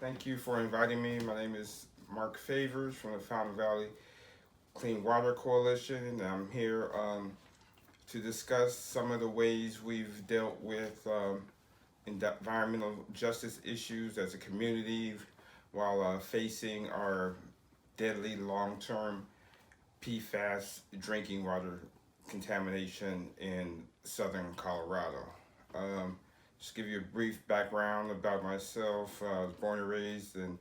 Thank you for inviting me. My name is Mark Favors from the Fountain Valley Clean Water Coalition, and I'm here to discuss some of the ways we've dealt with environmental justice issues as a community while facing our deadly long-term PFAS drinking water contamination in southern Colorado. Um, just give you a brief background about myself. I was born and raised in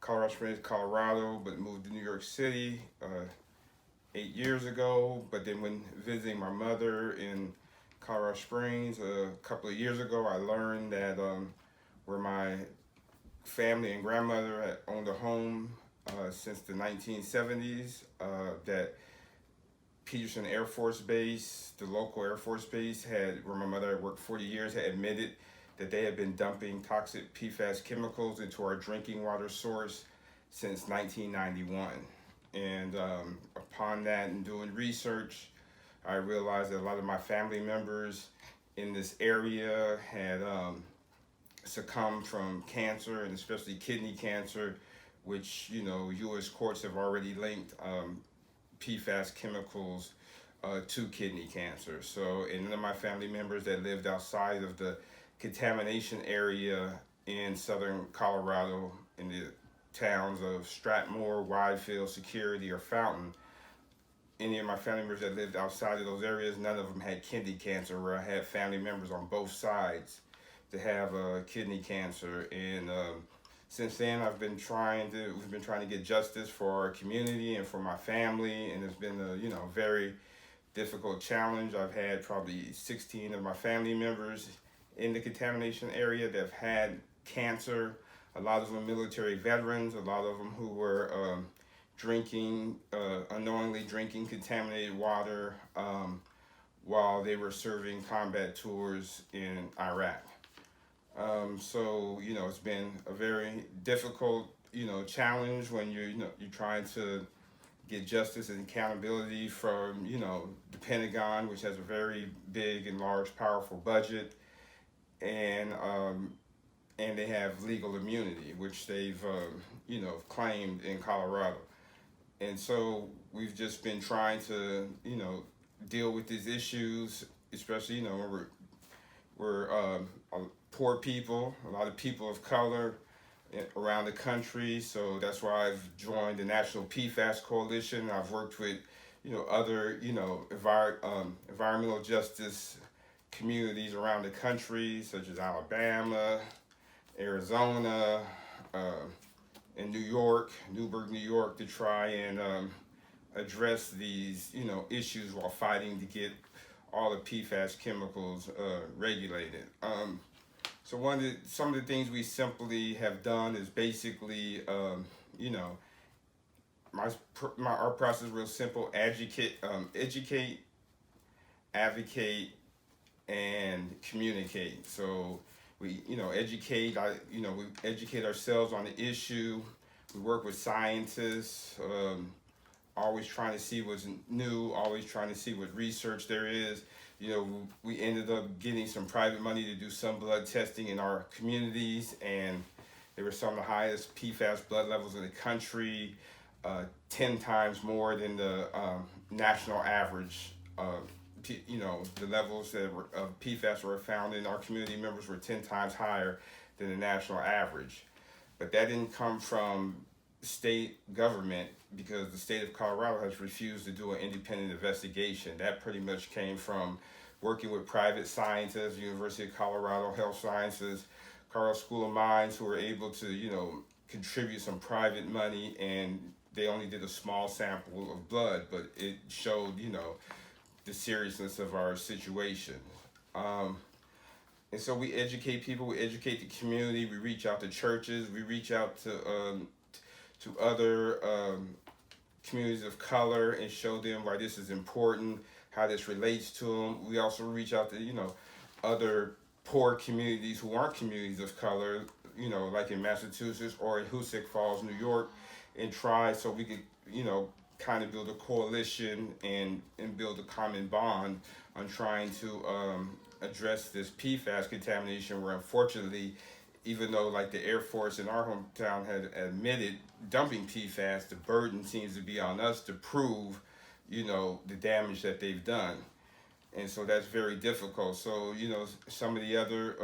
Colorado Springs, Colorado, but moved to New York City 8 years ago. But then, when visiting my mother in Colorado Springs a couple of years ago, I learned that where my family and grandmother had owned a home since the 1970s, that Peterson Air Force Base, the local Air Force Base, where my mother had worked 40 years, had admitted that they had been dumping toxic PFAS chemicals into our drinking water source since 1991. And upon that and doing research, I realized that a lot of my family members in this area had succumbed from cancer, and especially kidney cancer, which, U.S. courts have already linked PFAS chemicals to kidney cancer. So, and none of my family members that lived outside of the contamination area in southern Colorado, in the towns of Stratmore, Widefield, Security, or Fountain, any of my family members that lived outside of those areas, none of them had kidney cancer, where I had family members on both sides to have kidney cancer. And since then, we've been trying to get justice for our community and for my family, and it's been a very difficult challenge. I've had probably 16 of my family members in the contamination area that have had cancer. A lot of them military veterans, a lot of them who were unknowingly drinking contaminated water while they were serving combat tours in Iraq. So it's been a very difficult challenge when you're trying to get justice and accountability from the Pentagon, which has a very big and large, powerful budget, and they have legal immunity, which they've claimed in Colorado. And so we've just been trying to deal with these issues, especially when we're poor people, a lot of people of color around the country. So that's why I've joined the National PFAS Coalition. I've worked with other environmental justice communities around the country, such as Alabama, Arizona, and New York, Newburgh, New York, to try and address these issues while fighting to get all the PFAS chemicals regulated. So some of the things we simply have done is basically, our process is real simple: educate, advocate, and communicate. So we, educate. We educate ourselves on the issue. We work with scientists, always trying to see what's new, always trying to see what research there is. We ended up getting some private money to do some blood testing in our communities, and there were some of the highest PFAS blood levels in the country, 10 times more than the national average. The levels of PFAS were found in our community members were 10 times higher than the national average. But that didn't come from state government, because the state of Colorado has refused to do an independent investigation. That pretty much came from working with private scientists, University of Colorado Health Sciences, Colorado School of Mines, who were able to, contribute some private money, and they only did a small sample of blood, but it showed, the seriousness of our situation. And so we educate people, we educate the community, we reach out to churches, we reach out to other communities of color and show them why this is important, how this relates to them. We also reach out to, other poor communities who aren't communities of color, like in Massachusetts or in Hoosick Falls, New York, and try so we could, kind of build a coalition and build a common bond on trying to address this PFAS contamination, where unfortunately even though like the Air Force in our hometown had admitted dumping PFAS, the burden seems to be on us to prove, the damage that they've done. And so that's very difficult. So, some of the other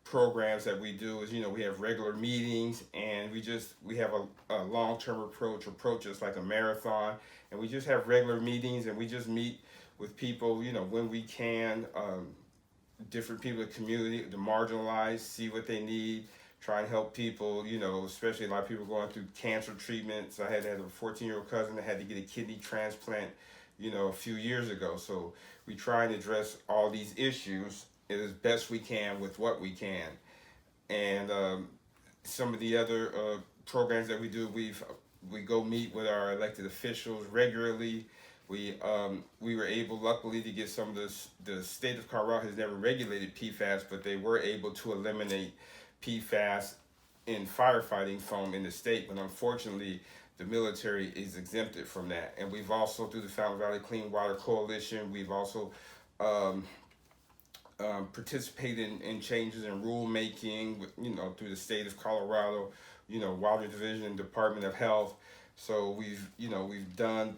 programs that we do is, we have regular meetings, and we have a long-term approach is like a marathon, and we just have regular meetings, and we just meet with people, when we can, different people in the community, the marginalized, see what they need, try and help people, especially a lot of people going through cancer treatments. I had a 14-year-old cousin that had to get a kidney transplant, a few years ago. So we try and address all these issues as best we can with what we can. And some of the other programs that we do, we go meet with our elected officials regularly. We were able, luckily, to get some of the state of Colorado has never regulated PFAS, but they were able to eliminate PFAS in firefighting foam in the state. But unfortunately, the military is exempted from that. And we've also, through the Fountain Valley Clean Water Coalition, we've also participated in changes in rulemaking, through the state of Colorado, Water Division, Department of Health. So we've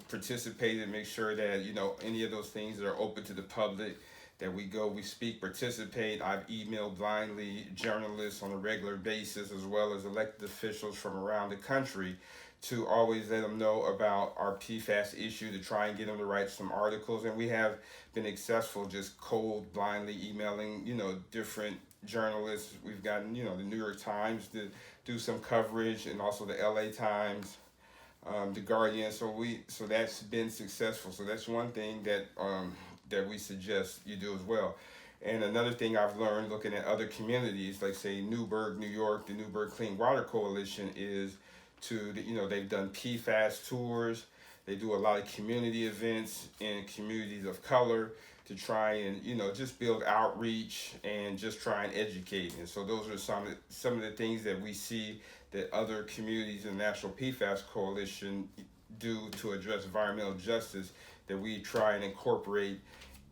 participated, make sure that, any of those things that are open to the public, that we go, we speak, participate. I've emailed blindly journalists on a regular basis, as well as elected officials from around the country, to always let them know about our PFAS issue, to try and get them to write some articles. And we have been successful just cold, blindly emailing, different journalists. We've gotten, the New York Times to do some coverage, and also the LA Times, the Guardian. So that's been successful. So that's one thing that we suggest you do as well. And another thing I've learned looking at other communities, like say Newburgh, New York, the Newburgh Clean Water Coalition, is they've done PFAS tours. They do a lot of community events in communities of color to try and, just build outreach and just try and educate. And so those are some of the things that we see that other communities in the National PFAS Coalition do to address environmental justice, that we try and incorporate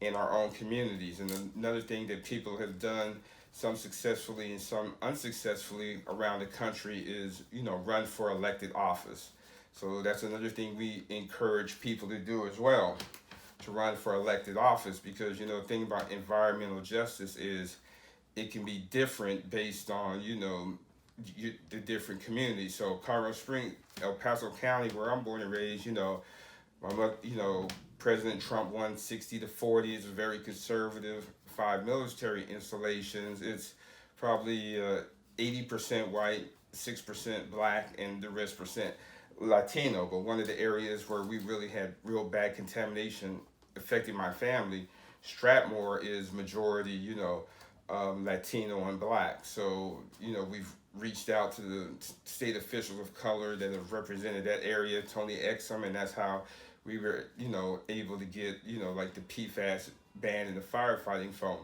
in our own communities. And another thing that people have done, some successfully and some unsuccessfully around the country, is, run for elected office. So that's another thing we encourage people to do as well, to run for elected office, because, the thing about environmental justice is it can be different based on, the different communities. So Colorado Springs, El Paso County, where I'm born and raised, President Trump won 60-40. It's a very conservative. 5 military installations. It's probably 80% white, 6% black, and the rest percent Latino. But one of the areas where we really had real bad contamination affecting my family, Strathmore, is majority, Latino and black. So, we've reached out to the state officials of color that have represented that area, Tony Exum, and that's how we were, able to get, like the PFAS ban in the firefighting foam.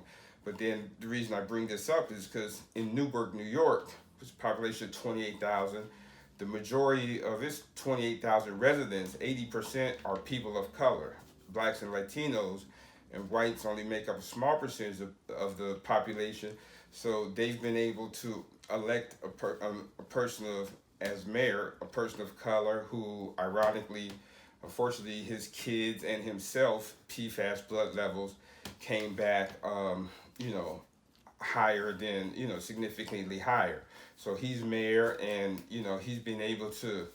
But then the reason I bring this up is because in Newburgh, New York, which is a population of 28,000, the majority of its 28,000 residents, 80% are people of color, blacks and Latinos, and whites only make up a small percentage of the population. So they've been able to elect a person as mayor, a person of color who, ironically, unfortunately, his kids and himself, PFAS blood levels came back, higher than, significantly higher. So he's mayor, and, he's been able to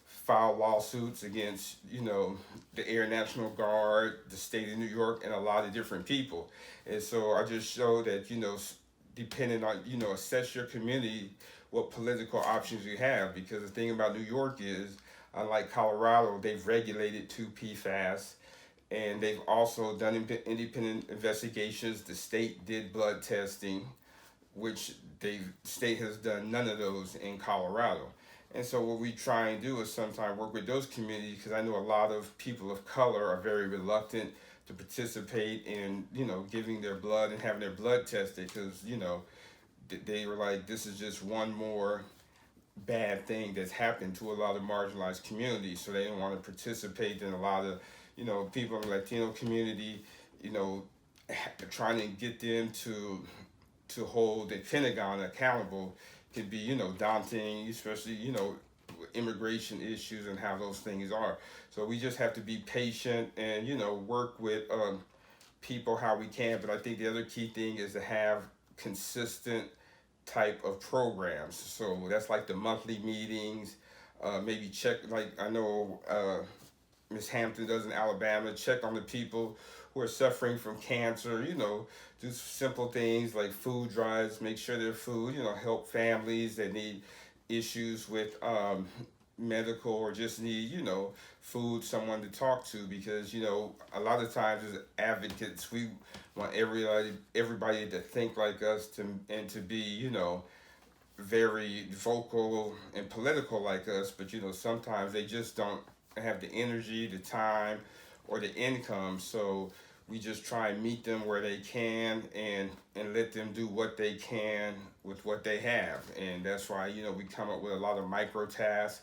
file lawsuits against, the Air National Guard, the state of New York, and a lot of different people. And so I just show that, depending on, assess your community, what political options you have. Because the thing about New York is, unlike Colorado, they've regulated 2 PFAS, and they've also done independent investigations. The state did blood testing, which the state has done none of those in Colorado. And so what we try and do is sometimes work with those communities, because I know a lot of people of color are very reluctant to participate in, giving their blood and having their blood tested, because, they were like, this is just one more bad thing that's happened to a lot of marginalized communities. So they don't want to participate in a lot of, people in the Latino community, trying to get them to to hold the Pentagon accountable can be, daunting, especially, immigration issues and how those things are. So we just have to be patient and, work with people how we can. But I think the other key thing is to have consistent type of programs. So that's like the monthly meetings, maybe check, like I know Miss Hampton does in Alabama, check on the people who are suffering from cancer, do simple things like food drives, make sure their food, help families that need issues with medical or just need, food, someone to talk to, because, a lot of times as advocates, we want everybody to think like us and to be, very vocal and political like us, but sometimes they just don't have the energy, the time, or the income. So we just try and meet them where they can and let them do what they can with what they have. And that's why we come up with a lot of micro tasks,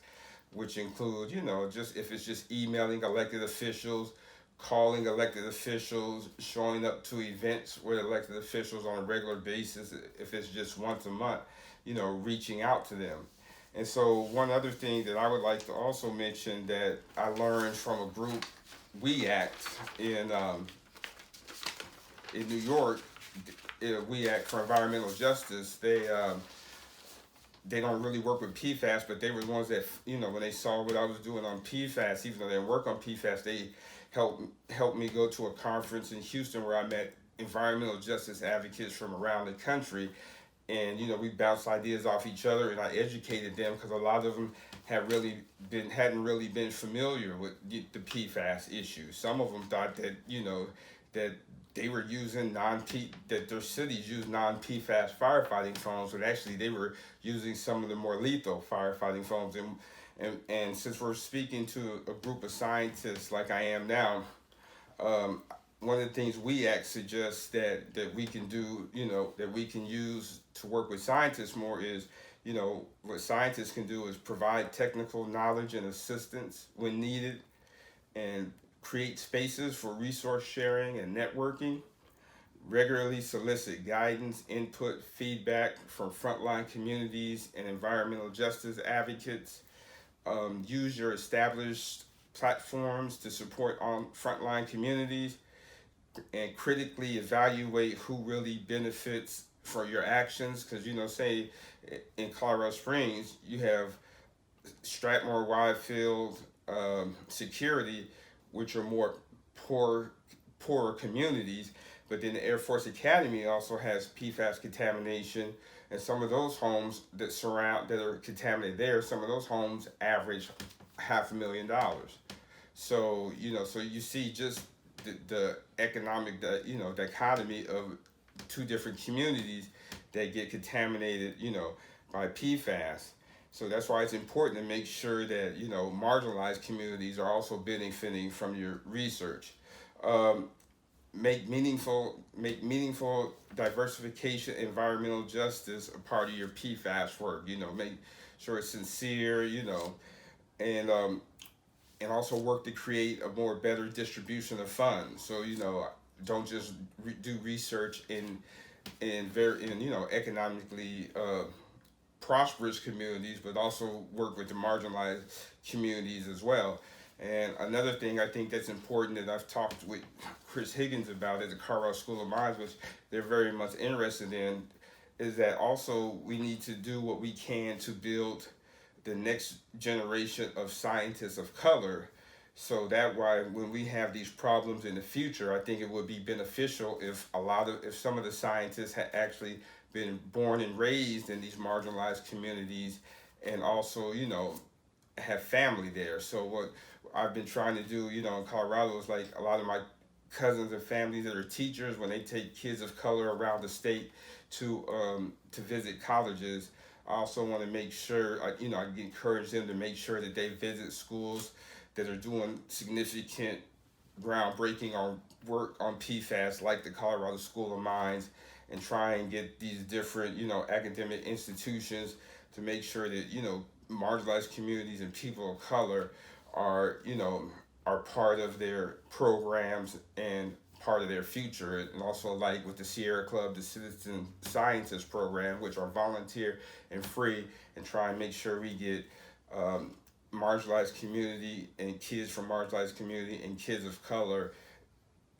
which include just if it's just emailing elected officials, calling elected officials, showing up to events with elected officials on a regular basis, if it's just once a month, reaching out to them. And so one other thing that I would like to also mention that I learned from a group, We Act, in New York, We Act for Environmental Justice. They don't really work with PFAS, but they were the ones that, when they saw what I was doing on PFAS, even though they didn't work on PFAS, they helped me go to a conference in Houston where I met environmental justice advocates from around the country. And, we bounced ideas off each other, and I educated them because a lot of them hadn't really been familiar with the PFAS issue. Some of them thought that, that they were using that their cities use non-PFAS firefighting foams, but actually they were using some of the more lethal firefighting foams. And since we're speaking to a group of scientists like I am now, one of the things We Act suggests that we can do, that we can use to work with scientists more is, what scientists can do is provide technical knowledge and assistance when needed, and create spaces for resource sharing and networking, regularly solicit guidance, input, feedback from frontline communities and environmental justice advocates, use your established platforms to support on frontline communities, and critically evaluate who really benefits for your actions. Because, say in Colorado Springs, you have Strathmore, Widefield, Security, which are more poorer communities. But then the Air Force Academy also has PFAS contamination, and some of those homes that are contaminated there, some of those homes average $500,000. So so you see just the economic, dichotomy of two different communities that get contaminated, by PFAS. So that's why it's important to make sure that, marginalized communities are also benefiting from your research. Make meaningful diversification, environmental justice a part of your PFAS work. Make sure it's sincere, and also work to create a more better distribution of funds. So don't just do research in economically prosperous communities, but also work with the marginalized communities as well. And another thing I think that's important that I've talked with Chris Higgins about at the Colorado School of Mines, which they're very much interested in, is that also we need to do what we can to build the next generation of scientists of color. So that why when we have these problems in the future, I think it would be beneficial if some of the scientists had actually been born and raised in these marginalized communities, and also have family there. So what I've been trying to do, in Colorado, is like a lot of my cousins and families that are teachers, when they take kids of color around the state to visit colleges, I also want to make sure, I encourage them to make sure that they visit schools that are doing significant groundbreaking on work on PFAS, like the Colorado School of Mines, and try and get these different, academic institutions to make sure that, marginalized communities and people of color are part of their programs and part of their future. And also, like with the Sierra Club, the Citizen Scientist Program, which are volunteer and free, and try and make sure we get marginalized community and kids from marginalized community and kids of color,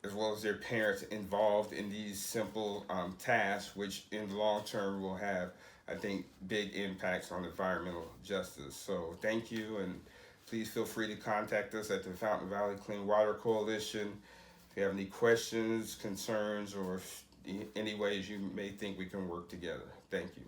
as well as their parents, involved in these simple tasks, which in the long term will have, I think, big impacts on environmental justice. So thank you, and please feel free to contact us at the Fountain Valley Clean Water Coalition if you have any questions, concerns, or any ways you may think we can work together. Thank you.